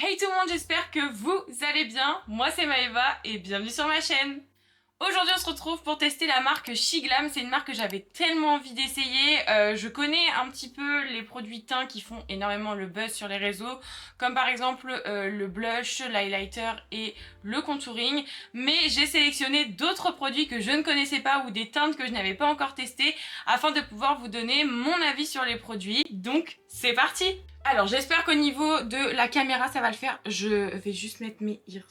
Hey tout le monde, j'espère que vous allez bien. Moi c'est Maëva et bienvenue sur ma chaîne. Aujourd'hui on se retrouve pour tester la marque Shiglam. C'est une marque que j'avais tellement envie d'essayer. Je connais un petit peu les produits teints qui font énormément le buzz sur les réseaux, comme par exemple le blush, l'highlighter et le contouring. Mais j'ai sélectionné d'autres produits que je ne connaissais pas ou des teintes que je n'avais pas encore testées afin de pouvoir vous donner mon avis sur les produits. Donc c'est parti! Alors j'espère qu'au niveau de la caméra ça va le faire. Je vais juste mettre mes ears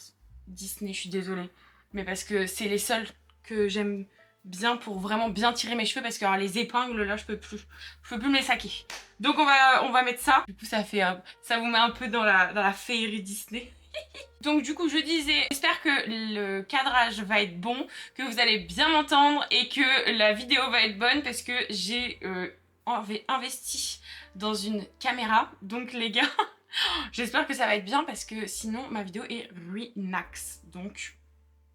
Disney, je suis désolée. Mais parce que c'est les seuls que j'aime bien pour vraiment bien tirer mes cheveux, parce que alors, les épingles là je peux plus me les saquer. Donc on va mettre ça. Du coup ça fait ça vous met un peu dans la féerie Disney. Donc du coup je disais, j'espère que le cadrage va être bon, que vous allez bien m'entendre et que la vidéo va être bonne parce que j'ai investi dans une caméra. Donc les gars, j'espère que ça va être bien parce que sinon ma vidéo est ruinax. Donc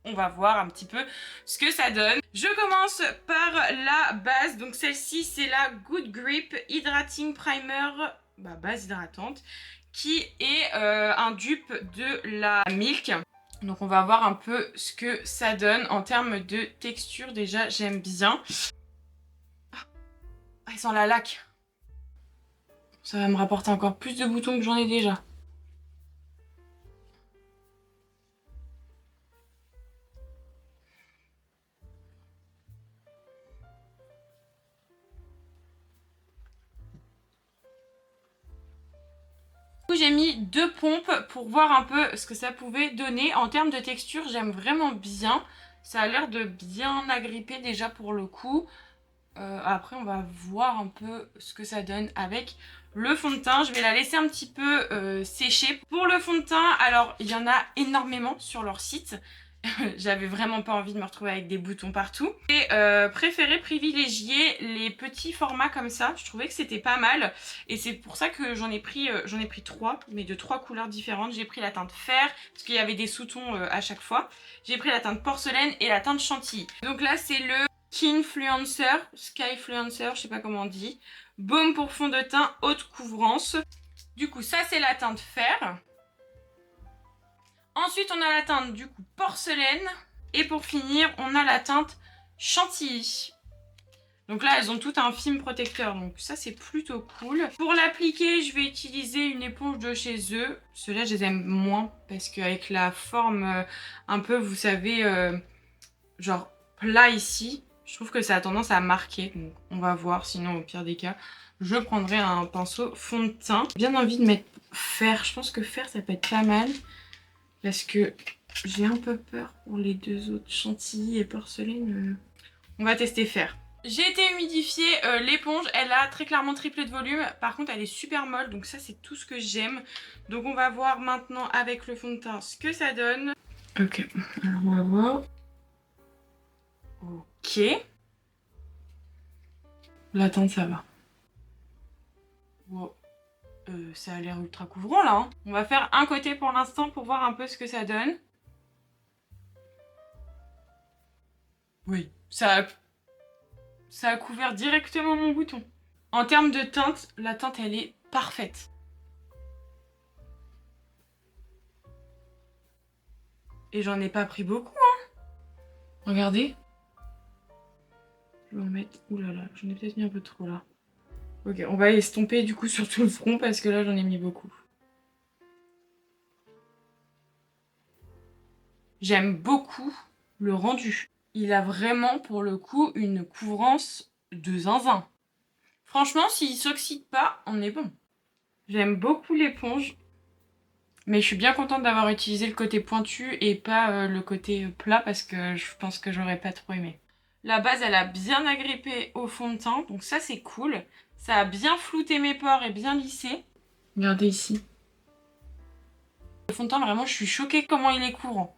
on va voir un petit peu ce que ça donne. Je commence par la base. Donc celle-ci c'est la Good Grip Hydrating Primer, base hydratante, qui est un dupe de la Milk. Donc on va voir un peu ce que ça donne en termes de texture. Déjà j'aime bien. Ah, elle sent la laque. Ça va me rapporter encore plus de boutons que j'en ai déjà. J'ai mis 2 pompes pour voir un peu ce que ça pouvait donner. En termes de texture, j'aime vraiment bien. Ça a l'air de bien agripper déjà pour le coup. Après, on va voir un peu ce que ça donne avec le fond de teint. Je vais la laisser un petit peu sécher. Pour le fond de teint, alors il y en a énormément sur leur site. J'avais vraiment pas envie de me retrouver avec des boutons partout. J'ai préféré privilégier les petits formats comme ça. Je trouvais que c'était pas mal. Et c'est pour ça que j'en ai pris 3, mais de 3 couleurs différentes. J'ai pris la teinte fer, parce qu'il y avait des sous-tons à chaque fois. J'ai pris la teinte porcelaine et la teinte chantilly. Donc là, c'est le Skyfluencer, je sais pas comment on dit. Baume pour fond de teint, haute couvrance. Du coup, ça c'est la teinte fer. Ensuite, on a la teinte du coup porcelaine. Et pour finir, on a la teinte chantilly. Donc là, elles ont tout un film protecteur, donc ça c'est plutôt cool. Pour l'appliquer, je vais utiliser une éponge de chez eux. Ceux-là, je les aime moins parce qu'avec la forme un peu, vous savez, genre plat ici, je trouve que ça a tendance à marquer. Donc on va voir, sinon au pire des cas, je prendrai un pinceau fond de teint. J'ai bien envie de mettre fer, je pense que fer ça peut être pas mal. Parce que j'ai un peu peur pour les deux autres, chantilly et porcelaine. On va tester fer. J'ai été humidifier l'éponge, elle a très clairement triplé de volume. Par contre elle est super molle, donc ça c'est tout ce que j'aime. Donc on va voir maintenant avec le fond de teint ce que ça donne. Ok, alors on va voir. Ok. La teinte ça va. Wow. Ça a l'air ultra couvrant là. Hein. On va faire un côté pour l'instant pour voir un peu ce que ça donne. Oui, ça a couvert directement mon bouton. En termes de teinte, la teinte elle est parfaite. Et j'en ai pas pris beaucoup hein. Regardez. Je vais en mettre... Ouh là là, j'en ai peut-être mis un peu trop là. Ok, on va estomper du coup sur tout le front parce que là j'en ai mis beaucoup. J'aime beaucoup le rendu. Il a vraiment pour le coup une couvrance de zinzin. Franchement, s'il s'oxyde pas, on est bon. J'aime beaucoup l'éponge. Mais je suis bien contente d'avoir utilisé le côté pointu et pas le côté plat parce que je pense que j'aurais pas trop aimé. La base, elle a bien agrippé au fond de teint, donc ça c'est cool. Ça a bien flouté mes pores et bien lissé. Regardez ici. Le fond de teint, vraiment, je suis choquée comment il est courant.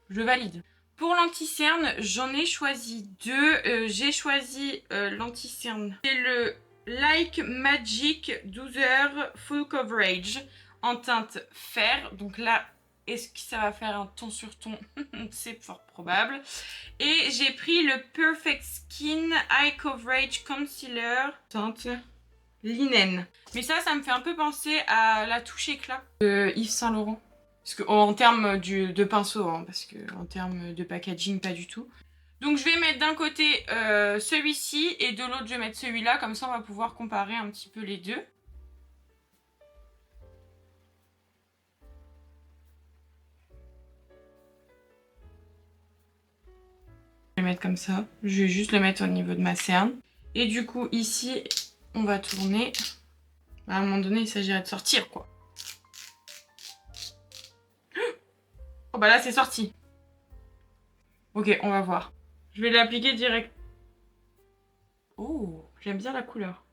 Je valide. Pour l'anti-cerne, j'en ai choisi 2. J'ai choisi l'anti-cerne. C'est le Like Magic 12 heures Full Coverage en teinte fer. Donc là, est-ce que ça va faire un ton sur ton? C'est fort probable. Et j'ai pris le Perfect Skin Eye Coverage Concealer. Teinte Linen. Mais ça me fait un peu penser à la touche éclat de Yves Saint Laurent. Parce que, en termes de pinceau, hein, parce que en termes de packaging, pas du tout. Donc je vais mettre d'un côté celui-ci et de l'autre je vais mettre celui-là. Comme ça on va pouvoir comparer un petit peu les deux. Je vais mettre comme ça. Je vais juste le mettre au niveau de ma cerne. Et du coup ici on va tourner. À un moment donné il s'agirait de sortir quoi. Oh bah là c'est sorti. Ok, on va voir. Je vais l'appliquer direct. Oh, j'aime bien la couleur.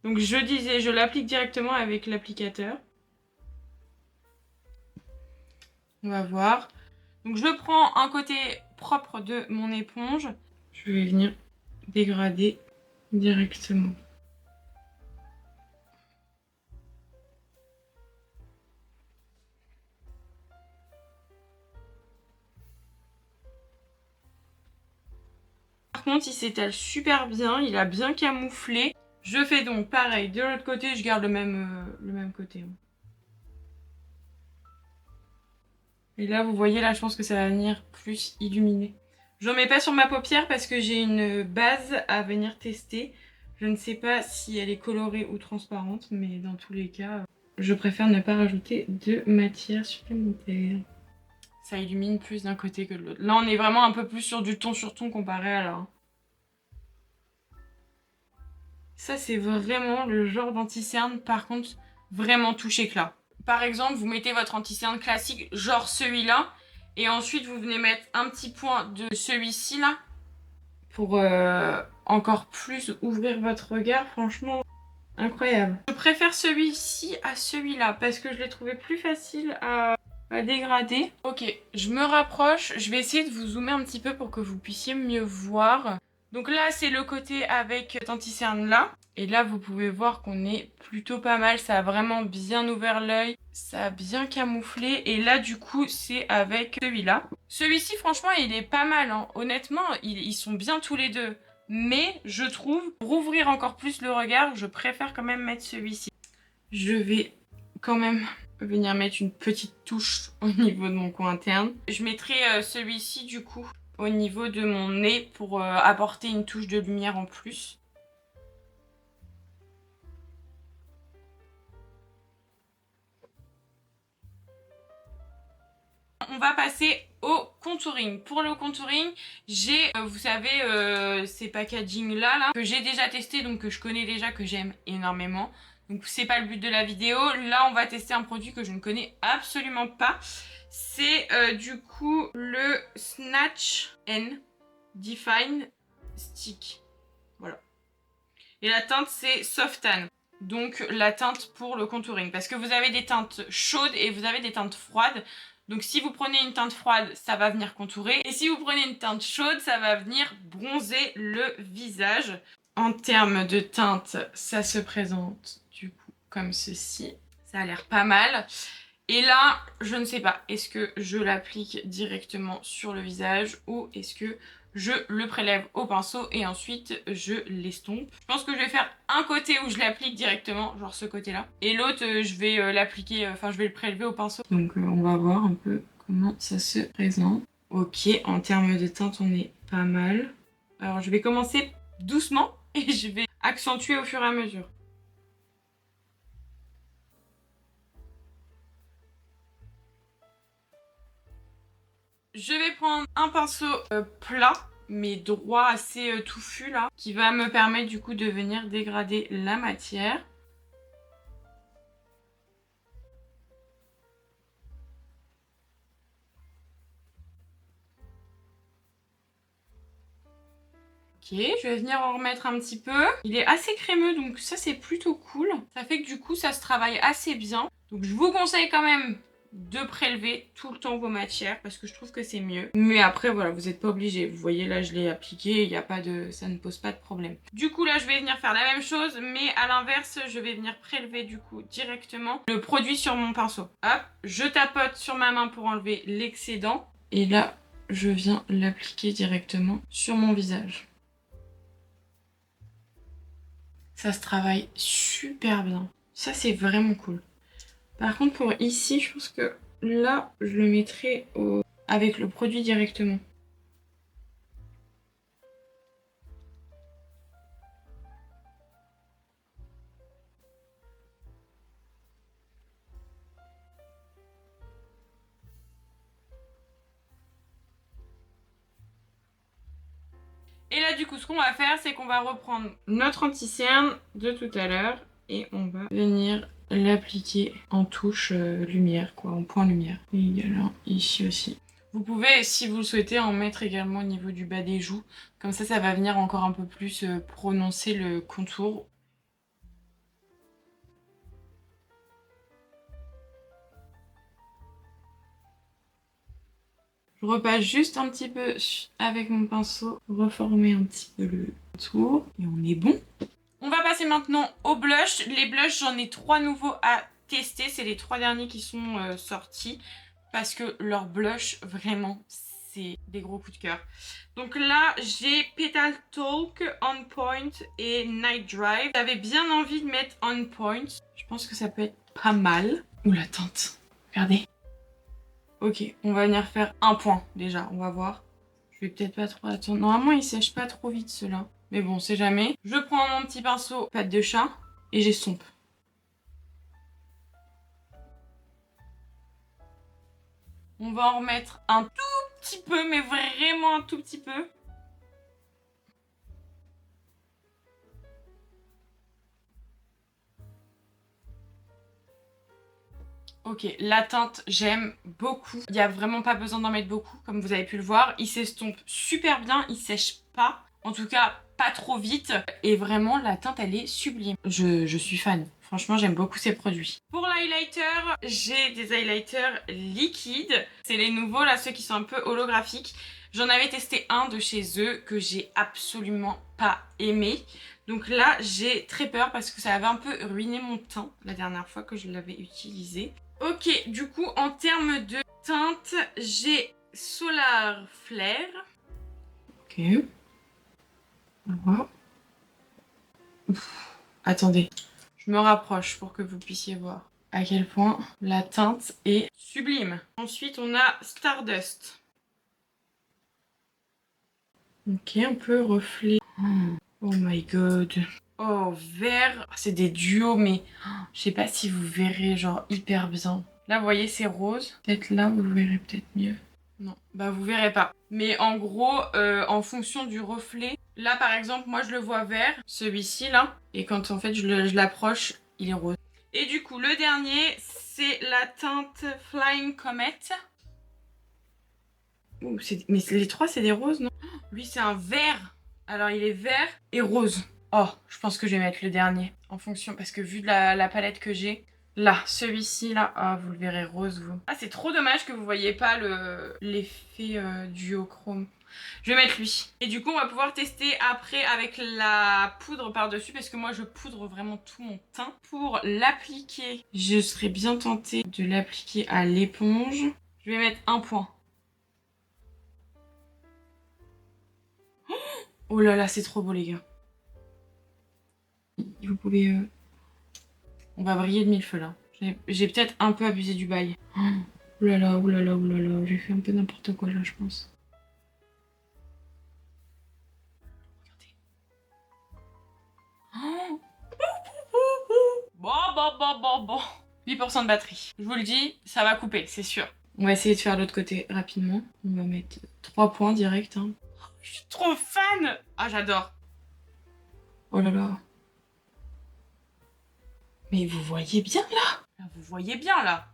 Donc je disais, je l'applique directement avec l'applicateur. On va voir. Donc je prends un côté propre de mon éponge. Je vais venir dégrader directement. Par contre, il s'étale super bien, il a bien camouflé. Je fais donc pareil, de l'autre côté, je garde le même côté. Et là, vous voyez, là, je pense que ça va venir plus illuminé. J'en mets pas sur ma paupière parce que j'ai une base à venir tester. Je ne sais pas si elle est colorée ou transparente, mais dans tous les cas, je préfère ne pas rajouter de matière supplémentaire. Ça illumine plus d'un côté que de l'autre. Là, on est vraiment un peu plus sur du ton sur ton comparé à là. Ça, c'est vraiment le genre d'anti-cerne, par contre, vraiment touche éclat. Par exemple, vous mettez votre anti-cerne classique, genre celui-là, et ensuite vous venez mettre un petit point de celui-ci là, pour encore plus ouvrir votre regard, franchement, incroyable. Je préfère celui-ci à celui-là, parce que je l'ai trouvé plus facile à dégrader. Ok, je me rapproche, je vais essayer de vous zoomer un petit peu pour que vous puissiez mieux voir. Donc là, c'est le côté avec cet anti-cerne là. Et là, vous pouvez voir qu'on est plutôt pas mal. Ça a vraiment bien ouvert l'œil. Ça a bien camouflé. Et là, du coup, c'est avec celui-là. Celui-ci, franchement, il est pas mal. Hein. Honnêtement, ils sont bien tous les deux. Mais je trouve, pour ouvrir encore plus le regard, je préfère quand même mettre celui-ci. Je vais quand même venir mettre une petite touche au niveau de mon coin interne. Je mettrai celui-ci, du coup, au niveau de mon nez pour apporter une touche de lumière en plus. On va passer au contouring. Pour le contouring, j'ai, vous savez, ces packaging là que j'ai déjà testé, donc que je connais déjà, que j'aime énormément. Donc c'est pas le but de la vidéo. Là, on va tester un produit que je ne connais absolument pas. C'est du coup le Snatch N Define Stick. Voilà. Et la teinte, c'est Soft Tan. Donc la teinte pour le contouring. Parce que vous avez des teintes chaudes et vous avez des teintes froides. Donc si vous prenez une teinte froide, ça va venir contourer. Et si vous prenez une teinte chaude, ça va venir bronzer le visage. En termes de teinte, ça se présente du coup comme ceci. Ça a l'air pas mal. Et là, je ne sais pas, est-ce que je l'applique directement sur le visage ou est-ce que je le prélève au pinceau et ensuite je l'estompe. Je pense que je vais faire un côté où je l'applique directement, genre ce côté-là. Et l'autre, je vais l'appliquer, enfin je vais le prélever au pinceau. Donc on va voir un peu comment ça se présente. Ok, en termes de teinte, on est pas mal. Alors je vais commencer doucement et je vais accentuer au fur et à mesure. Je vais prendre un pinceau plat, mais droit, assez touffu là, qui va me permettre du coup de venir dégrader la matière. Ok, je vais venir en remettre un petit peu. Il est assez crémeux, donc ça c'est plutôt cool. Ça fait que du coup ça se travaille assez bien. Donc je vous conseille quand même de prélever tout le temps vos matières parce que je trouve que c'est mieux. Mais après voilà, vous n'êtes pas obligé. Vous voyez là je l'ai appliqué, il y a pas de, ça ne pose pas de problème. Du coup là je vais venir faire la même chose mais à l'inverse je vais venir prélever du coup directement le produit sur mon pinceau. Hop, je tapote sur ma main pour enlever l'excédent et là je viens l'appliquer directement sur mon visage. Ça se travaille super bien. Ça, c'est vraiment cool. Par contre, pour ici, je pense que là, je le mettrai avec le produit directement. Et là, du coup, ce qu'on va faire, c'est qu'on va reprendre notre anti-cerne de tout à l'heure et on va venir l'appliquer en touche lumière, quoi, en point lumière. Et également ici aussi. Vous pouvez, si vous le souhaitez, en mettre également au niveau du bas des joues. Comme ça va venir encore un peu plus prononcer le contour. Je repasse juste un petit peu avec mon pinceau, reformer un petit peu le tour et on est bon. On va passer maintenant au blush. Les blushs, j'en ai 3 nouveaux à tester. C'est les 3 derniers qui sont sortis parce que leur blush, vraiment, c'est des gros coups de cœur. Donc là, j'ai Petal Talk, On Point et Night Drive. J'avais bien envie de mettre On Point. Je pense que ça peut être pas mal. Ouh, la teinte. Regardez. Ok, on va venir faire un point déjà, on va voir. Je vais peut-être pas trop attendre. Normalement, il sèche pas trop vite ceux-là. Mais bon, on sait jamais. Je prends mon petit pinceau pâte de chat et j'estompe. On va en remettre un tout petit peu, mais vraiment un tout petit peu. Ok, la teinte, j'aime beaucoup. Il n'y a vraiment pas besoin d'en mettre beaucoup, comme vous avez pu le voir. Il s'estompe super bien, il sèche pas. En tout cas, pas trop vite. Et vraiment, la teinte, elle est sublime. Je suis fan. Franchement, j'aime beaucoup ces produits. Pour l'highlighter, j'ai des highlighters liquides. C'est les nouveaux, là, ceux qui sont un peu holographiques. J'en avais testé un de chez eux que j'ai absolument pas aimé. Donc là, j'ai très peur parce que ça avait un peu ruiné mon teint la dernière fois que je l'avais utilisé. Ok, du coup, en termes de teinte, j'ai Solar Flare. Ok. Voilà. Attendez, je me rapproche pour que vous puissiez voir à quel point la teinte est sublime. Ensuite, on a Stardust. Ok, un peu reflet. Oh my god. Oh, vert. C'est des duos, mais je sais pas si vous verrez genre hyper bien. Là, vous voyez, c'est rose. Peut-être là, vous verrez peut-être mieux. Non, bah vous verrez pas. Mais en gros, en fonction du reflet, là par exemple, moi je le vois vert, celui-ci là. Et quand en fait je l'approche, il est rose. Et du coup, le dernier, c'est la teinte Flying Comet. Ouh, mais les trois, c'est des roses, non? Lui, c'est un vert. Alors, il est vert et rose. Oh, je pense que je vais mettre le dernier. En fonction, parce que vu de la palette que j'ai, là, celui-ci, là, ah, vous le verrez rose, vous. Ah, c'est trop dommage que vous voyez pas l'effet duochrome. Je vais mettre lui. Et du coup, on va pouvoir tester après avec la poudre par-dessus, parce que moi, je poudre vraiment tout mon teint. Pour l'appliquer, je serais bien tentée de l'appliquer à l'éponge. Je vais mettre un point. Oh là là, c'est trop beau, les gars. Vous pouvez... On va briller de mille feux, là. J'ai peut-être un peu abusé du bail. Oh là là, oh là là, oh là là. J'ai fait un peu n'importe quoi, là, je pense. Regardez. Bon. 8% de batterie. Je vous le dis, ça va couper, c'est sûr. On va essayer de faire l'autre côté rapidement. On va mettre 3 points direct. Hein. Je suis trop fan. Ah, j'adore. Oh là là. Mais vous voyez bien là? Vous voyez bien là?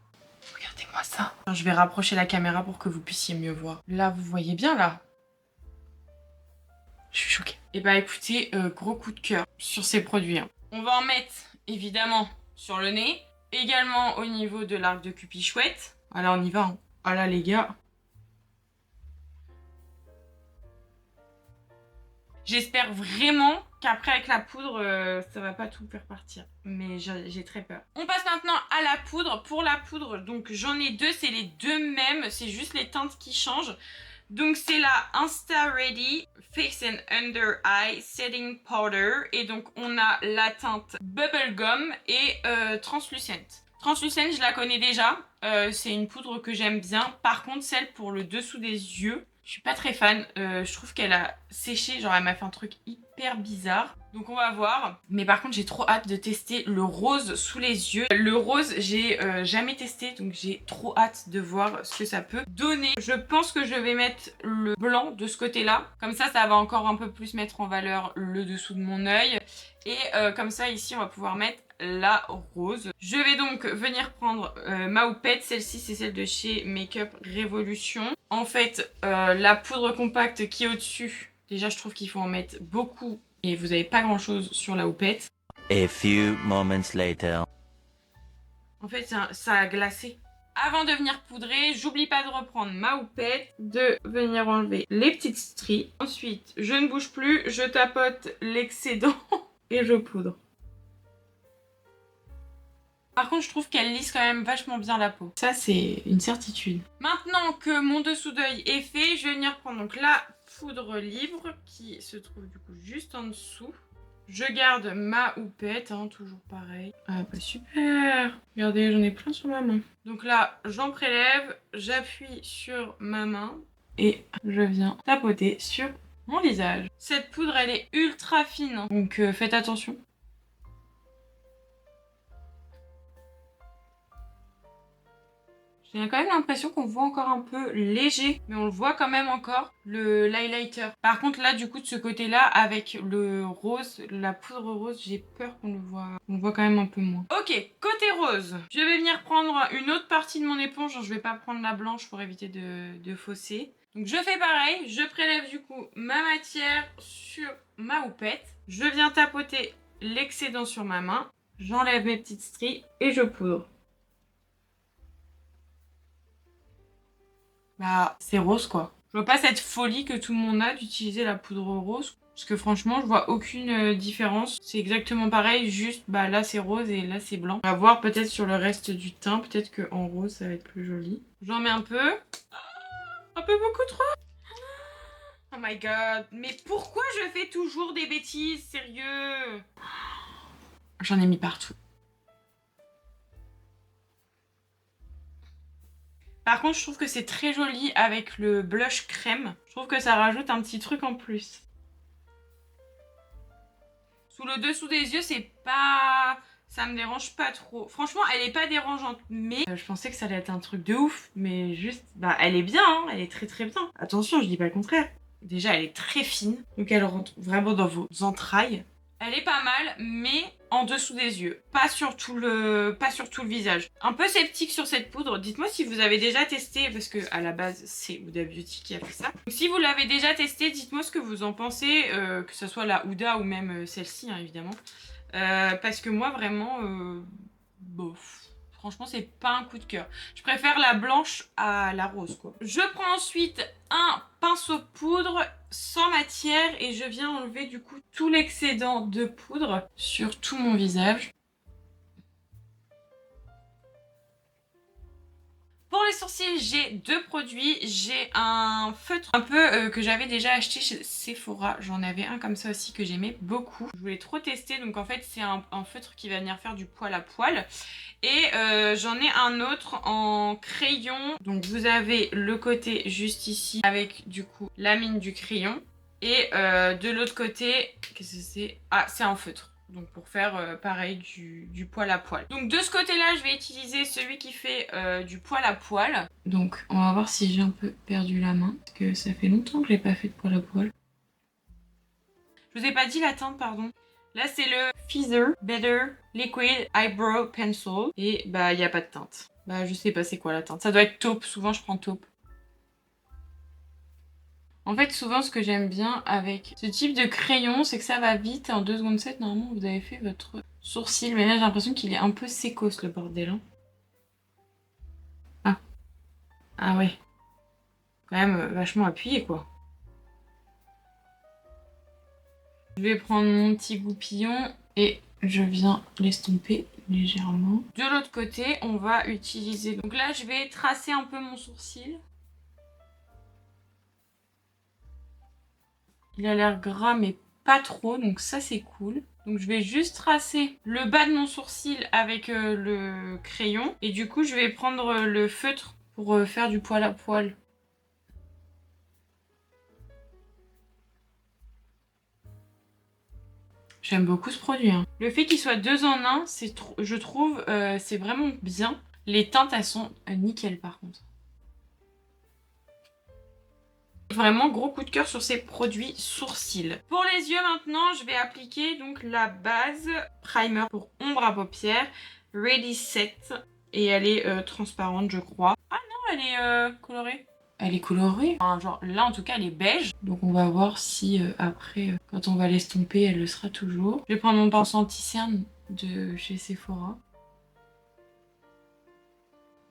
Regardez-moi ça. Alors, je vais rapprocher la caméra pour que vous puissiez mieux voir. Là, vous voyez bien là? Je suis choquée. Et bah écoutez, gros coup de cœur sur ces produits. Hein. On va en mettre évidemment sur le nez. Également au niveau de l'arc de Cupid chouette. Alors on y va. Hein. Oh là les gars. J'espère vraiment qu'après avec la poudre, ça va pas tout faire partir. Mais j'ai très peur. On passe maintenant à la poudre. Pour la poudre, donc j'en ai deux, c'est les deux mêmes. C'est juste les teintes qui changent. Donc c'est la Insta Ready Face and Under Eye Setting Powder. Et donc on a la teinte Bubblegum et Translucent. Translucent, je la connais déjà. C'est une poudre que j'aime bien. Par contre, celle pour le dessous des yeux, je suis pas très fan. Je trouve qu'elle a séché. Genre, elle m'a fait un truc hyper bizarre. Donc, on va voir. Mais par contre, j'ai trop hâte de tester le rose sous les yeux. Le rose, j'ai jamais testé. Donc, j'ai trop hâte de voir ce que ça peut donner. Je pense que je vais mettre le blanc de ce côté-là. Comme ça va encore un peu plus mettre en valeur le dessous de mon œil. Et comme ça, ici, on va pouvoir mettre la rose. Je vais donc venir prendre ma houppette. Celle-ci, c'est celle de chez Makeup Revolution. En fait, la poudre compacte qui est au-dessus, déjà, je trouve qu'il faut en mettre beaucoup et vous n'avez pas grand-chose sur la houppette. A few moments later. En fait, ça a glacé. Avant de venir poudrer, j'oublie pas de reprendre ma houppette, de venir enlever les petites stries. Ensuite, je ne bouge plus, je tapote l'excédent et je poudre. Par contre, je trouve qu'elle lisse quand même vachement bien la peau. Ça, c'est une certitude. Maintenant que mon dessous d'œil est fait, je vais venir prendre donc la poudre libre qui se trouve du coup juste en dessous. Je garde ma houppette, hein, toujours pareil. Ah bah super! Regardez, j'en ai plein sur ma main. Donc là, j'en prélève, j'appuie sur ma main et je viens tapoter sur mon visage. Cette poudre, elle est ultra fine, hein, donc faites attention. J'ai quand même l'impression qu'on voit encore un peu léger, mais on le voit quand même encore, l'highlighter. Par contre, là, du coup, de ce côté-là, avec le rose, la poudre rose, j'ai peur qu'on le voit quand même un peu moins. Ok, côté rose, je vais venir prendre une autre partie de mon éponge. Je vais pas prendre la blanche pour éviter de fausser. Donc, je fais pareil. Je prélève, du coup, ma matière sur ma houppette. Je viens tapoter l'excédent sur ma main. J'enlève mes petites stries et je poudre. Bah, c'est rose quoi. Je vois pas cette folie que tout le monde a d'utiliser la poudre rose. Parce que franchement, je vois aucune différence. C'est exactement pareil, juste bah là c'est rose et là c'est blanc. On va voir peut-être sur le reste du teint. Peut-être qu'en rose ça va être plus joli. J'en mets un peu. Un peu beaucoup trop. Oh my god. Mais pourquoi je fais toujours des bêtises, sérieux? J'en ai mis partout. Par contre, je trouve que c'est très joli avec le blush crème. Je trouve que ça rajoute un petit truc en plus. Sous le dessous des yeux, c'est pas... ça me dérange pas trop. Franchement, elle est pas dérangeante, mais... je pensais que ça allait être un truc de ouf, mais juste... bah, elle est bien, hein, elle est très très bien. Attention, je dis pas le contraire. Déjà, elle est très fine, donc elle rentre vraiment dans vos entrailles. Elle est pas mal, mais en dessous des yeux, pas sur tout le visage. Un peu sceptique sur cette poudre. Dites-moi si vous avez déjà testé, parce que à la base c'est Huda Beauty qui a fait ça. Donc, si vous l'avez déjà testé, dites-moi ce que vous en pensez, que ce soit la Huda ou même celle-ci, hein, évidemment. Parce que moi vraiment, bof. Franchement, c'est pas un coup de cœur. Je préfère la blanche à la rose, quoi. Je prends ensuite un pinceau poudre sans matière et je viens enlever du coup tout l'excédent de poudre sur tout mon visage. Pour les sourcils, j'ai deux produits. J'ai un feutre un peu que j'avais déjà acheté chez Sephora. J'en avais un comme ça aussi que j'aimais beaucoup. Je voulais trop tester, donc en fait c'est un feutre qui va venir faire du poil à poil. Et j'en ai un autre en crayon. Donc vous avez le côté juste ici avec du coup la mine du crayon. Et de l'autre côté, qu'est-ce que c'est? Ah, c'est un feutre. Donc pour faire pareil du poil à poil. Donc de ce côté-là, je vais utiliser celui qui fait du poil à poil. Donc on va voir si j'ai un peu perdu la main. Parce que ça fait longtemps que j'ai pas fait de poil à poil. Je vous ai pas dit la teinte, pardon. Là c'est le Feather Better Liquid Eyebrow Pencil. Et bah il n'y a pas de teinte. Bah je sais pas c'est quoi la teinte. Ça doit être taupe, souvent je prends taupe. En fait, souvent, ce que j'aime bien avec ce type de crayon, c'est que ça va vite. En 2 secondes 7, normalement, vous avez fait votre sourcil. Mais là, j'ai l'impression qu'il est un peu sécos, le bordel. Hein. Ah. Ah ouais. Quand même vachement appuyé, quoi. Je vais prendre mon petit goupillon et je viens l'estomper légèrement. De l'autre côté, on va utiliser... Donc là, je vais tracer un peu mon sourcil. Il a l'air gras mais pas trop, donc ça c'est cool. Donc je vais juste tracer le bas de mon sourcil avec le crayon. Et du coup je vais prendre le feutre pour faire du poil à poil. J'aime beaucoup ce produit. Hein. Le fait qu'il soit 2 en 1, je trouve, c'est vraiment bien. Les teintes, elles sont nickel par contre. Vraiment gros coup de cœur sur ces produits sourcils. Pour les yeux maintenant, je vais appliquer donc la base primer pour ombre à paupières Ready Set. Et elle est transparente je crois. Ah non, elle est colorée. Elle est colorée. Enfin, genre là en tout cas elle est beige. Donc on va voir si après quand on va l'estomper elle le sera toujours. Je vais prendre mon pinceau anti-cerne de chez Sephora.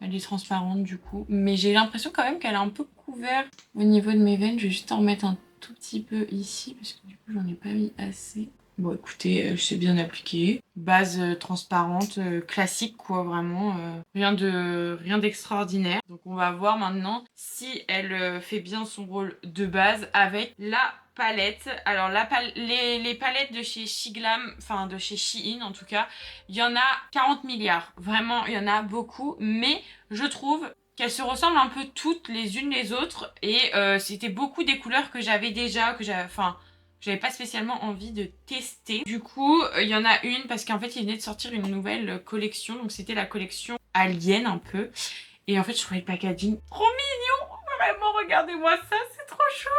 Elle est transparente du coup. Mais j'ai l'impression quand même qu'elle est un peu couverte au niveau de mes veines. Je vais juste en remettre un tout petit peu ici parce que du coup j'en ai pas mis assez. Bon écoutez, je sais bien appliquer. Base transparente, classique quoi vraiment. Rien d'extraordinaire. Donc on va voir maintenant si elle fait bien son rôle de base avec la palette. Alors les palettes de chez Shiglam, enfin de chez Shein en tout cas, il y en a 40 milliards. Vraiment, il y en a beaucoup. Mais je trouve qu'elles se ressemblent un peu toutes les unes les autres. Et c'était beaucoup des couleurs que j'avais déjà, j'avais pas spécialement envie de tester. Du coup, il y en a une parce qu'en fait, il venait de sortir une nouvelle collection. Donc, c'était la collection Alien un peu. Et en fait, je trouvais le packaging trop mignon. Vraiment, regardez-moi ça, c'est trop chou.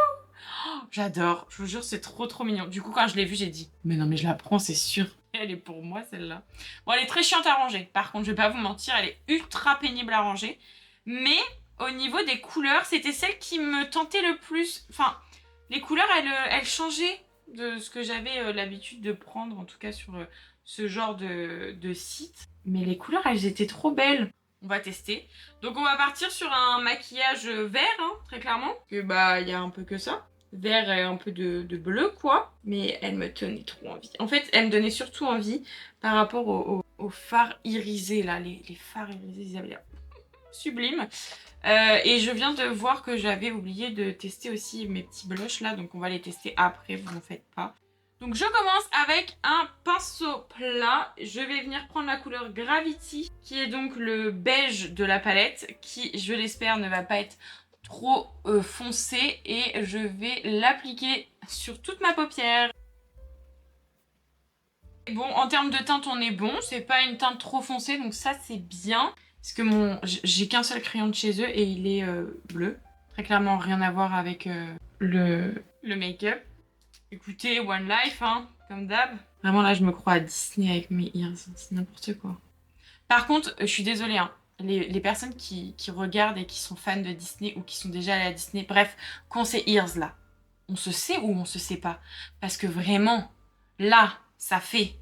Oh, j'adore, je vous jure, c'est trop mignon. Du coup, quand je l'ai vue, j'ai dit, mais non, mais je la prends, c'est sûr. Elle est pour moi, celle-là. Bon, elle est très chiante à ranger. Par contre, je vais pas vous mentir, elle est ultra pénible à ranger. Mais au niveau des couleurs, c'était celle qui me tentait le plus. Enfin... Les couleurs, elles changeaient de ce que j'avais l'habitude de prendre, en tout cas sur ce genre de site. Mais les couleurs, elles étaient trop belles. On va tester. Donc on va partir sur un maquillage vert, hein, très clairement. Que bah, il y a un peu que ça. Vert et un peu de bleu, quoi. Mais elle me tenait trop envie. En fait, elle me donnait surtout envie par rapport aux fards irisés, là. Les fards irisés, ils avaient l'air sublime. Et je viens de voir que j'avais oublié de tester aussi mes petits blushs là, donc on va les tester après, vous n'en faites pas. Donc je commence avec un pinceau plat. Je vais venir prendre la couleur Gravity, qui est donc le beige de la palette, qui, je l'espère, ne va pas être trop foncé. Et je vais l'appliquer sur toute ma paupière. Bon, en termes de teinte, on est bon. C'est pas une teinte trop foncée, donc ça, c'est bien. Parce que j'ai qu'un seul crayon de chez eux et il est bleu. Très clairement, rien à voir avec le make-up. Écoutez, One Life, hein, comme d'hab. Vraiment, là, je me crois à Disney avec mes ears. C'est n'importe quoi. Par contre, je suis désolée, hein. Les personnes qui regardent et qui sont fans de Disney ou qui sont déjà allées à Disney, bref, qu'on ces ears là, on se sait ou on se sait pas. Parce que vraiment, là, ça fait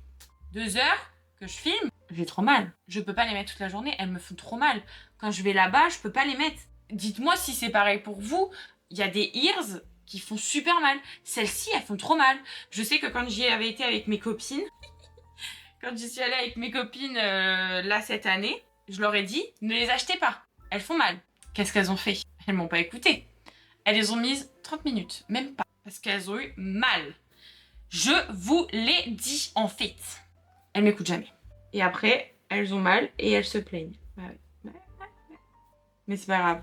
2 heures que je filme. J'ai trop mal. Je peux pas les mettre toute la journée, elles me font trop mal. Quand je vais là-bas, je peux pas les mettre. Dites-moi si c'est pareil pour vous. Il y a des ears qui font super mal. Celles-ci, elles font trop mal. Je sais que quand j'y avais été avec mes copines, quand j'y suis allée avec mes copines là cette année, je leur ai dit, ne les achetez pas. Elles font mal. Qu'est-ce qu'elles ont fait? Elles m'ont pas écouté. Elles les ont mises 30 minutes, même pas. Parce qu'elles ont eu mal. Je vous l'ai dit en fait. Elles m'écoutent jamais. Et après, elles ont mal et elles se plaignent. Bah ouais. Mais c'est pas grave.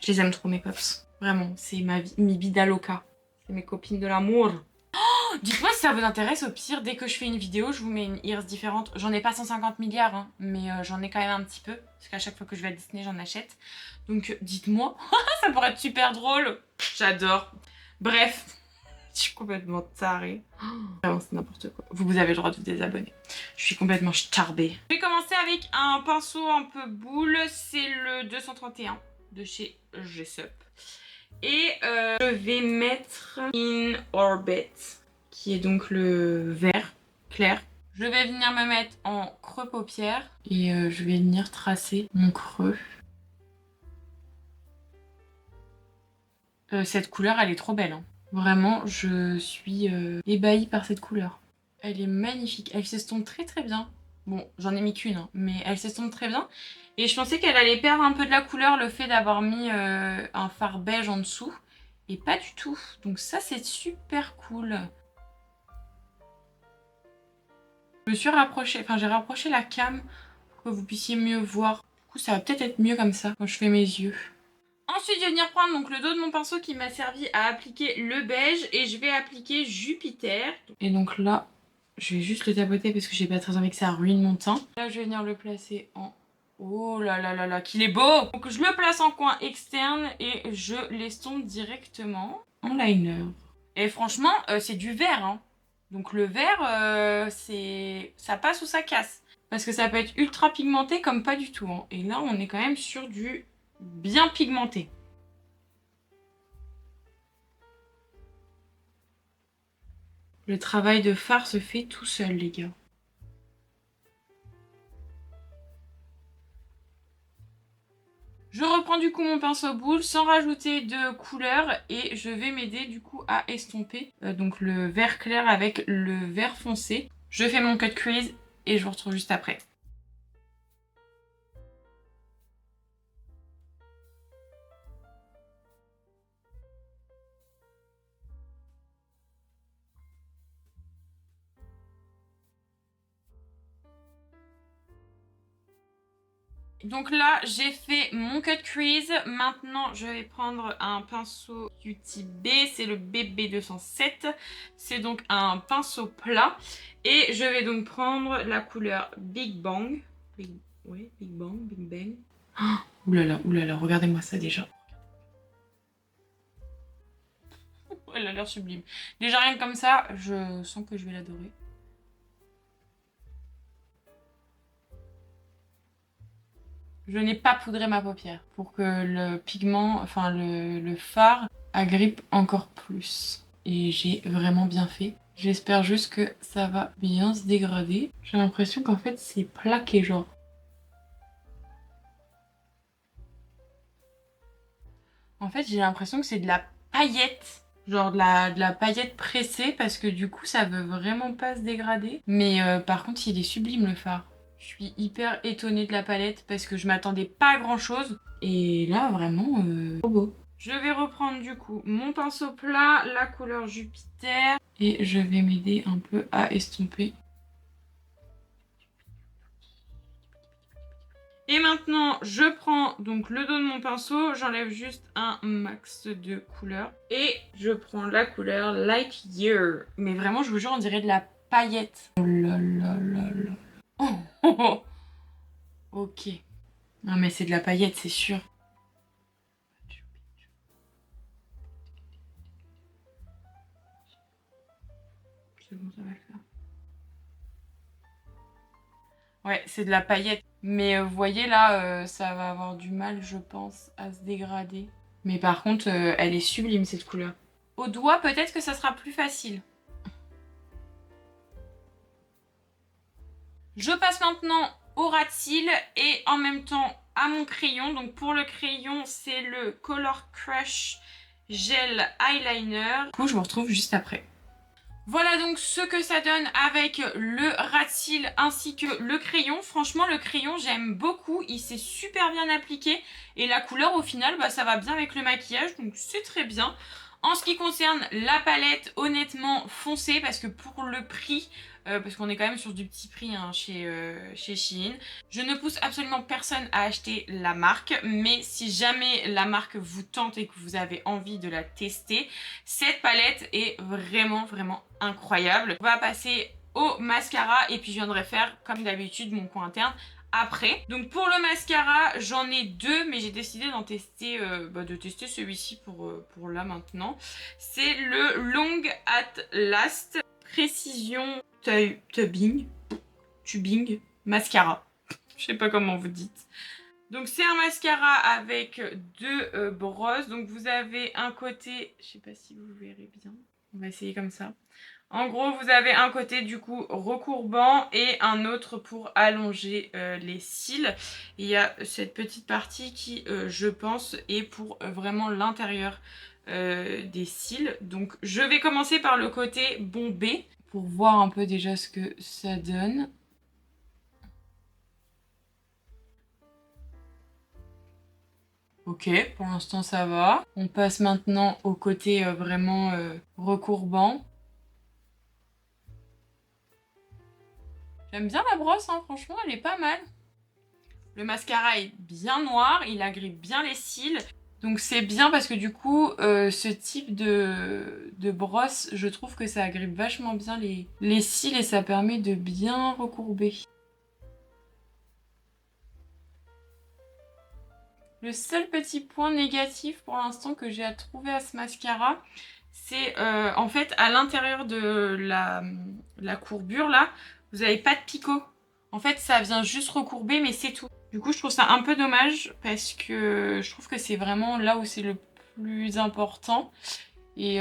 Je les aime trop, mes pops. Vraiment, c'est mi vida loca. C'est mes copines de l'amour. Oh, dites-moi si ça vous intéresse, au pire, dès que je fais une vidéo, je vous mets une ears différente. J'en ai pas 150 milliards, hein, mais j'en ai quand même un petit peu. Parce qu'à chaque fois que je vais à Disney, j'en achète. Donc dites-moi, ça pourrait être super drôle. J'adore. Bref. Je suis complètement tarée. Vraiment, c'est n'importe quoi. Vous avez le droit de vous désabonner. Je suis complètement starbée. Je vais commencer avec un pinceau un peu boule. C'est le 231 de chez Jessup. Et je vais mettre In Orbit, qui est donc le vert clair. Je vais venir me mettre en creux paupière. Et je vais venir tracer mon creux. Cette couleur, elle est trop belle, hein. Vraiment, je suis ébahie par cette couleur. Elle est magnifique. Elle s'estompe très bien. Bon, j'en ai mis qu'une, hein, mais elle s'estompe très bien. Et je pensais qu'elle allait perdre un peu de la couleur, le fait d'avoir mis un fard beige en dessous. et pas du tout. Donc ça, c'est super cool. Je me suis rapprochée, enfin j'ai rapproché la cam pour que vous puissiez mieux voir. Du coup, ça va peut-être être mieux comme ça quand je fais mes yeux. Ensuite, je vais venir prendre donc le dos de mon pinceau qui m'a servi à appliquer le beige et je vais appliquer Jupiter. Et donc là, je vais juste le tapoter parce que j'ai pas très envie que ça ruine mon teint. Là, je vais venir le placer en... Oh là là là là, qu'il est beau! Donc je le place en coin externe et je l'estompe directement en liner. Et franchement, c'est du vert, hein. Donc le vert, ça passe ou ça casse. Parce que ça peut être ultra pigmenté comme pas du tout, hein. Et là, on est quand même sur du bien pigmenté. Le travail de fard se fait tout seul, les gars. Je reprends du coup mon pinceau boule sans rajouter de couleur et je vais m'aider du coup à estomper donc le vert clair avec le vert foncé. Je fais mon cut crease et je vous retrouve juste après. Donc là, j'ai fait mon cut crease. Maintenant, je vais prendre un pinceau UTB. C'est le BB207. C'est donc un pinceau plat. Et je vais donc prendre la couleur Big Bang. Ouais, Big Bang, Big Bang. Oh, oulala, regardez-moi ça déjà. Elle a l'air sublime. Déjà, rien que comme ça, je sens que je vais l'adorer. Je n'ai pas poudré ma paupière pour que le pigment, enfin le fard, agrippe encore plus. Et j'ai vraiment bien fait. J'espère juste que ça va bien se dégrader. J'ai l'impression qu'en fait c'est plaqué genre. En fait j'ai l'impression que c'est de la paillette. Genre de la paillette pressée parce que du coup ça veut vraiment pas se dégrader. Mais par contre il est sublime le fard. Je suis hyper étonnée de la palette parce que je m'attendais pas à grand chose. Et là vraiment trop beau. Je vais reprendre du coup mon pinceau plat, la couleur Jupiter. Et je vais m'aider un peu à estomper. Et maintenant, je prends donc le dos de mon pinceau, j'enlève juste un max de couleur. Et je prends la couleur Light Year. Mais vraiment, je vous jure, on dirait de la paillette. Oh là là là là. Oh, oh, oh. Ok. Non mais c'est de la paillette, c'est sûr. C'est bon, ça va le faire. Ouais, c'est de la paillette. Mais vous voyez là, ça va avoir du mal, je pense, à se dégrader. Mais par contre, elle est sublime cette couleur. Au doigt, peut-être que ça sera plus facile. Je passe maintenant au ras de cils et en même temps à mon crayon. Donc pour le crayon, c'est le Color Crush Gel Eyeliner. Du coup, je me retrouve juste après. Voilà donc ce que ça donne avec le ras de cils ainsi que le crayon. Franchement, le crayon, j'aime beaucoup. Il s'est super bien appliqué. Et la couleur, au final, bah, ça va bien avec le maquillage. Donc c'est très bien. En ce qui concerne la palette, honnêtement, foncez parce que pour le prix... parce qu'on est quand même sur du petit prix hein, chez Shein. Je ne pousse absolument personne à acheter la marque, mais si jamais la marque vous tente et que vous avez envie de la tester, cette palette est vraiment vraiment incroyable. On va passer au mascara et puis je viendrai faire comme d'habitude mon coin interne après. Donc pour le mascara, j'en ai deux, mais j'ai décidé d'en tester, de tester celui-ci pour là maintenant. C'est le Long at Last Précision Tubing Mascara. Je sais pas comment vous dites. Donc c'est un mascara avec deux brosses. Donc vous avez un côté, je sais pas si vous verrez bien. On va essayer comme ça. En gros, vous avez un côté du coup recourbant et un autre pour allonger les cils. Et il y a cette petite partie qui, je pense, est pour vraiment l'intérieur des cils. Donc je vais commencer par le côté bombé pour voir un peu déjà ce que ça donne. Ok, pour l'instant ça va. On passe maintenant au côté vraiment recourbant. J'aime bien la brosse, hein, franchement, elle est pas mal. Le mascara est bien noir, il agrippe bien les cils. Donc c'est bien parce que du coup, ce type de brosse, je trouve que ça agrippe vachement bien les cils et ça permet de bien recourber. Le seul petit point négatif pour l'instant que j'ai à trouver à ce mascara, c'est en fait à l'intérieur de la courbure là, vous n'avez pas de picot. En fait, ça vient juste recourber, mais c'est tout. Du coup, je trouve ça un peu dommage parce que je trouve que c'est vraiment là où c'est le plus important. Et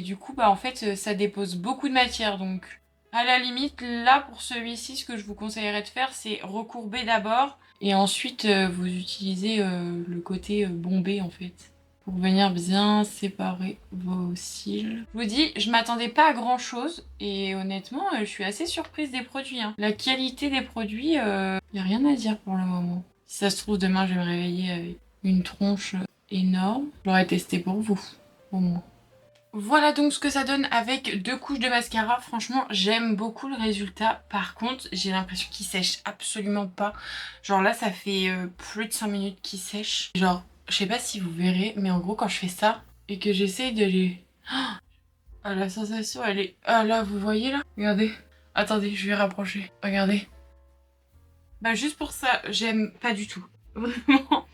du coup, bah en fait, ça dépose beaucoup de matière. Donc, à la limite, là pour celui-ci, ce que je vous conseillerais de faire, c'est recourber d'abord et ensuite vous utilisez le côté bombé en fait pour venir bien séparer vos cils. Je vous dis, je m'attendais pas à grand chose et honnêtement, je suis assez surprise des produits. Hein. La qualité des produits, y a rien à dire pour le moment. Si ça se trouve, demain, je vais me réveiller avec une tronche énorme. Je l'aurais testé pour vous, au moins. Voilà donc ce que ça donne avec 2 couches de mascara. Franchement, j'aime beaucoup le résultat. Par contre, j'ai l'impression qu'il sèche absolument pas. Genre là, ça fait plus de 5 minutes qu'il sèche. Genre, je sais pas si vous verrez, mais en gros, quand je fais ça et que j'essaye de les... Ah, la sensation, elle est... Ah là, vous voyez là? Regardez. Attendez, je vais rapprocher. Regardez. Bah juste pour ça, j'aime pas du tout. Vraiment.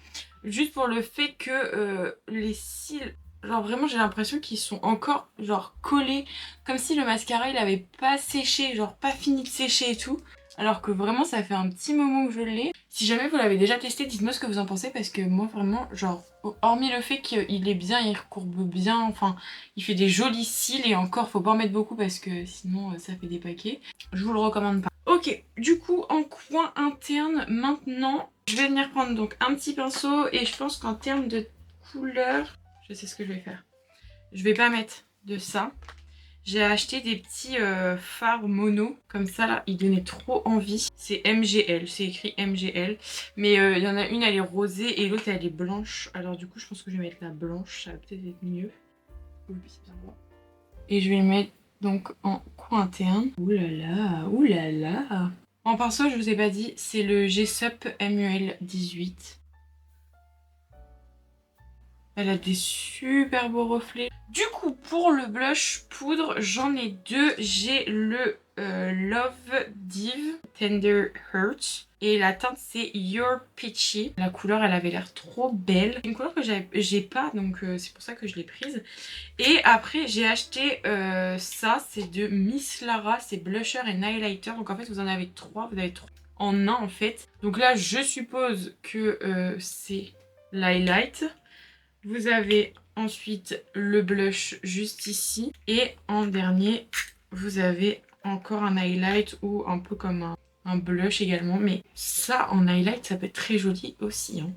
Juste pour le fait que les cils... Genre vraiment j'ai l'impression qu'ils sont encore genre collés. Comme si le mascara il avait pas séché, genre pas fini de sécher et tout. Alors que vraiment ça fait un petit moment que je l'ai. Si jamais vous l'avez déjà testé, dites-moi ce que vous en pensez. Parce que moi vraiment genre hormis le fait qu'il est bien, il recourbe bien. Enfin il fait des jolis cils et encore faut pas en mettre beaucoup parce que sinon ça fait des paquets. Je vous le recommande pas. Ok, du coup en coin interne maintenant, je vais venir prendre donc un petit pinceau et je pense qu'en termes de couleur, je sais ce que je vais faire. Je vais pas mettre de ça. J'ai acheté des petits fards mono, comme ça là, ils donnaient trop envie. C'est MGL, c'est écrit MGL. Mais il y en a une, elle est rosée et l'autre, elle est blanche. Alors du coup, je pense que je vais mettre la blanche, ça va peut-être être mieux. Et je vais le mettre donc en coin interne. Ouh là là, ouh là là. En pinceau, je vous ai pas dit, c'est le G-Sup MUL 18. Elle a des super beaux reflets. Du coup, pour le blush poudre, j'en ai deux. J'ai le Love Div Tender Hurt. Et la teinte, c'est Your Peachy. La couleur, elle avait l'air trop belle. C'est une couleur que j'ai pas, donc c'est pour ça que je l'ai prise. Et après, j'ai acheté ça. C'est de Miss Lara. C'est blusher et highlighter. Donc en fait, vous en avez trois. Vous avez trois en un, en fait. Donc là, je suppose que c'est l'highlight. Vous avez ensuite le blush juste ici. Et en dernier, vous avez encore un highlight ou un peu comme un blush également. Mais ça, en highlight, ça peut être très joli aussi. Hein.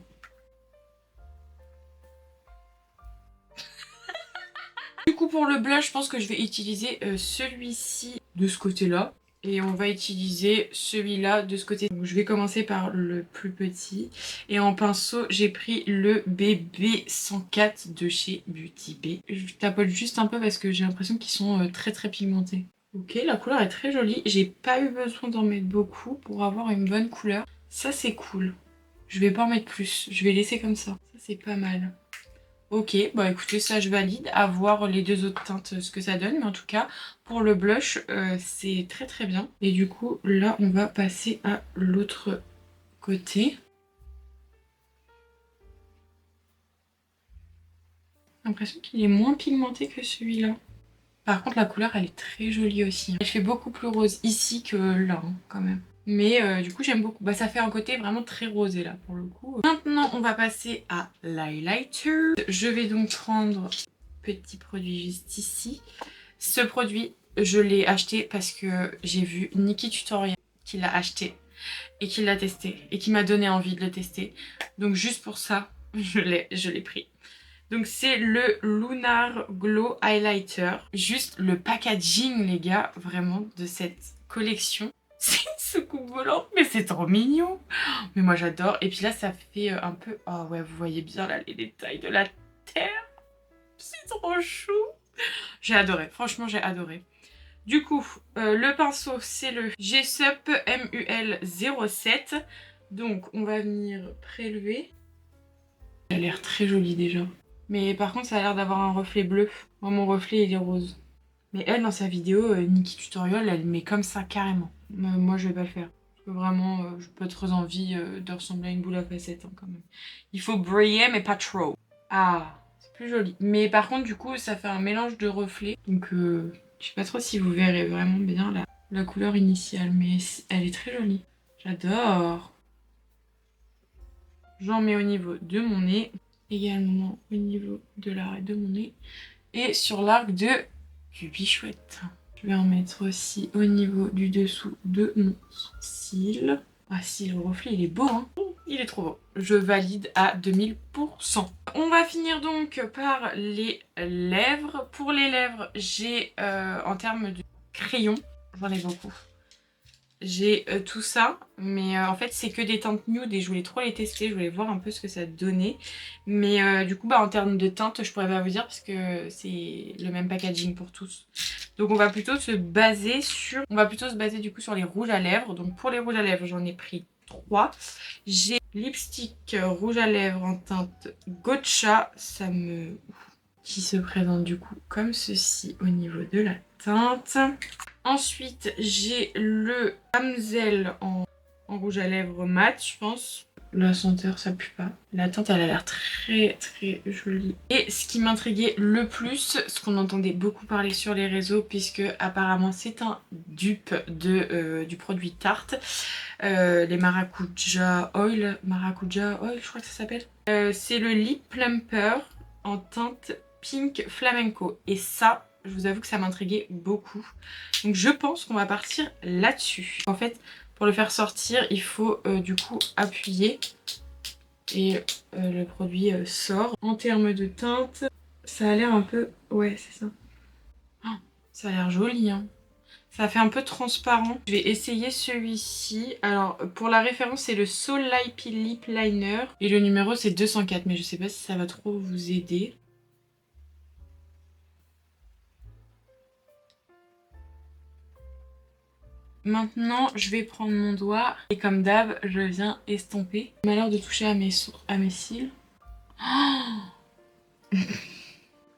Du coup, pour le blush, je pense que je vais utiliser celui-ci de ce côté-là. Et on va utiliser celui-là de ce côté. Donc, je vais commencer par le plus petit. Et en pinceau, j'ai pris le BB104 de chez Beauty Bay. Je tapote juste un peu parce que j'ai l'impression qu'ils sont très très pigmentés. Ok, la couleur est très jolie. J'ai pas eu besoin d'en mettre beaucoup pour avoir une bonne couleur. Ça, c'est cool. Je vais pas en mettre plus. Je vais laisser comme ça. Ça, c'est pas mal. Ok, bah écoutez, ça je valide, à voir les deux autres teintes ce que ça donne, mais en tout cas, pour le blush, c'est très très bien. Et du coup, là, on va passer à l'autre côté. J'ai l'impression qu'il est moins pigmenté que celui-là. Par contre, la couleur, elle est très jolie aussi. Elle fait beaucoup plus rose ici que là, hein, quand même. Mais du coup, j'aime beaucoup. Bah, ça fait un côté vraiment très rosé, là, pour le coup. Maintenant, on va passer à l'highlighter. Je vais donc prendre petit produit juste ici. Ce produit, je l'ai acheté parce que j'ai vu Nikki Tutorial qui l'a acheté et qui l'a testé et qui m'a donné envie de le tester. Donc juste pour ça, je l'ai pris. Donc c'est le Lunar Glow Highlighter. Juste le packaging, les gars, vraiment, de cette collection. Soucoupe volante, mais c'est trop mignon. Mais moi j'adore. Et puis là ça fait un peu... Oh ouais, vous voyez bien là les détails de la terre. C'est trop chou. J'ai adoré, franchement j'ai adoré. Du coup, le pinceau c'est le G-Sup MUL 07. Donc on va venir prélever. Il a l'air très joli déjà. Mais par contre ça a l'air d'avoir un reflet bleu. Moi mon reflet il est rose. Mais elle dans sa vidéo, Nikki Tutorial, elle met comme ça carrément. Moi je vais pas le faire. Vraiment, j'ai pas trop envie de ressembler à une boule à facettes hein, quand même. Il faut briller mais pas trop. Ah, c'est plus joli. Mais par contre du coup ça fait un mélange de reflets. Donc je sais pas trop si vous verrez vraiment bien la couleur initiale. Mais elle est très jolie. J'adore. J'en mets au niveau de mon nez. Également au niveau de l'arête de mon nez. Et sur l'arc de Cubichouette. Je vais en mettre aussi au niveau du dessous de mon cil. Ah si, le reflet il est beau hein. Il est trop beau. Je valide à 2000%. On va finir donc par les lèvres. Pour les lèvres, j'ai en termes de crayon, j'en ai beaucoup. J'ai tout ça, mais en fait c'est que des teintes nude et je voulais trop les tester, je voulais voir un peu ce que ça donnait. Mais du coup en termes de teintes je pourrais pas vous dire parce que c'est le même packaging pour tous. Donc on va plutôt se baser sur, du coup sur les rouges à lèvres. Donc pour les rouges à lèvres j'en ai pris 3. J'ai lipstick rouge à lèvres en teinte Gotcha, qui se présente du coup comme ceci au niveau de la teinte. Ensuite, j'ai le Amsel en rouge à lèvres mat, je pense. La senteur, ça pue pas. La teinte, elle a l'air très très jolie. Et ce qui m'intriguait le plus, ce qu'on entendait beaucoup parler sur les réseaux, puisque apparemment c'est un dupe du produit Tarte. Les Maracuja Oil, je crois que ça s'appelle. C'est le Lip Plumper en teinte Pink Flamenco. Et ça, je vous avoue que ça m'intriguait beaucoup. Donc je pense qu'on va partir là-dessus. En fait, pour le faire sortir, il faut du coup appuyer. Et le produit sort. En termes de teinte, ça a l'air un peu... Ouais, c'est ça. Oh, ça a l'air joli, hein. Ça fait un peu transparent. Je vais essayer celui-ci. Alors, pour la référence, c'est le Soul Light Lip Liner. Et le numéro, c'est 204. Mais je sais pas si ça va trop vous aider. Maintenant, je vais prendre mon doigt et comme d'hab, je viens estomper. Malheur de toucher à mes cils. Oh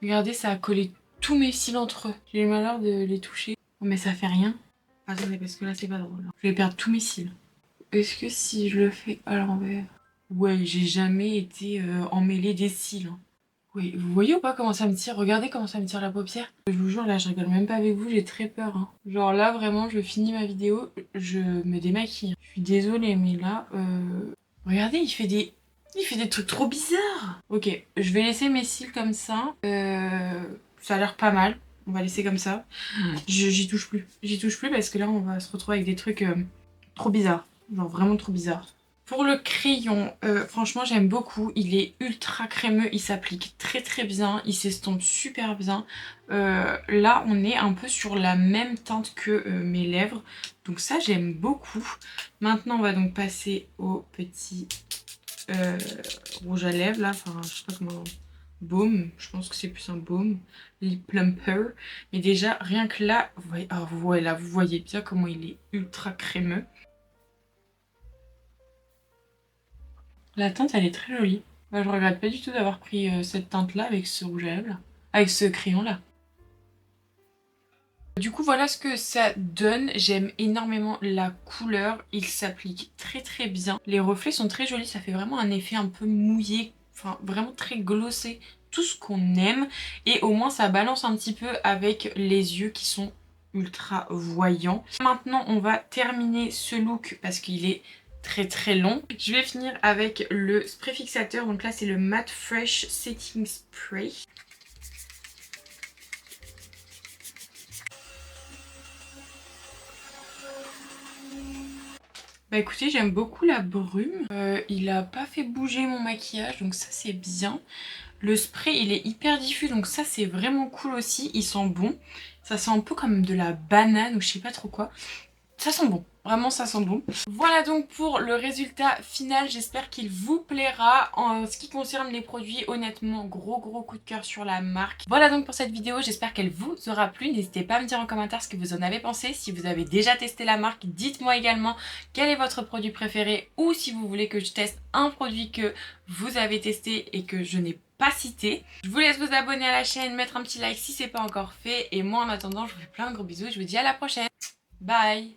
regardez, ça a collé tous mes cils entre eux. J'ai eu le malheur de les toucher. Oh, mais ça fait rien. Attendez, parce que là, c'est pas drôle. Je vais perdre tous mes cils. Est-ce que si je le fais à l'envers... Ouais, j'ai jamais été emmêlée des cils. Hein. Oui, vous voyez ou pas comment ça me tire? Regardez comment ça me tire la paupière. Je vous jure, là, je rigole même pas avec vous, j'ai très peur. Hein. Genre là, vraiment, je finis ma vidéo, je me démaquille. Je suis désolée, mais là, regardez, il fait des trucs trop bizarres. Ok, je vais laisser mes cils comme ça. Ça a l'air pas mal. On va laisser comme ça. J'y touche plus. J'y touche plus parce que là, on va se retrouver avec des trucs trop bizarres. Genre vraiment trop bizarres. Pour le crayon, franchement j'aime beaucoup, il est ultra crémeux, il s'applique très très bien, il s'estompe super bien. Là on est un peu sur la même teinte que mes lèvres, donc ça j'aime beaucoup. Maintenant on va donc passer au petit rouge à lèvres là, enfin je sais pas comment... Baume, je pense que c'est plus un baume, lip plumper. Mais déjà rien que là, vous voyez, oh, voilà, vous voyez bien comment il est ultra crémeux. La teinte elle est très jolie. Bah, je regrette pas du tout d'avoir pris cette teinte là avec ce rouge à lèvres là. Avec ce crayon là. Du coup voilà ce que ça donne. J'aime énormément la couleur. Il s'applique très très bien. Les reflets sont très jolis. Ça fait vraiment un effet un peu mouillé. Enfin vraiment très glossé. Tout ce qu'on aime. Et au moins ça balance un petit peu avec les yeux qui sont ultra voyants. Maintenant on va terminer ce look parce qu'il est très très long. Je vais finir avec le spray fixateur. Donc là c'est le Matte Fresh Setting Spray. Bah écoutez, j'aime beaucoup la brume. Il a pas fait bouger mon maquillage, donc ça c'est bien. Le spray il est hyper diffus, donc ça c'est vraiment cool aussi. Il sent bon. Ça sent un peu comme de la banane ou je sais pas trop quoi. Ça sent bon. Vraiment ça sent bon. Voilà donc pour le résultat final, j'espère qu'il vous plaira. En ce qui concerne les produits, honnêtement gros coup de cœur sur la marque. Voilà donc pour cette vidéo, j'espère qu'elle vous aura plu. N'hésitez pas à me dire en commentaire ce que vous en avez pensé. Si vous avez déjà testé la marque, dites-moi également quel est votre produit préféré ou si vous voulez que je teste un produit que vous avez testé et que je n'ai pas cité. Je vous laisse vous abonner à la chaîne, mettre un petit like si c'est pas encore fait et moi en attendant je vous fais plein de gros bisous et je vous dis à la prochaine. Bye.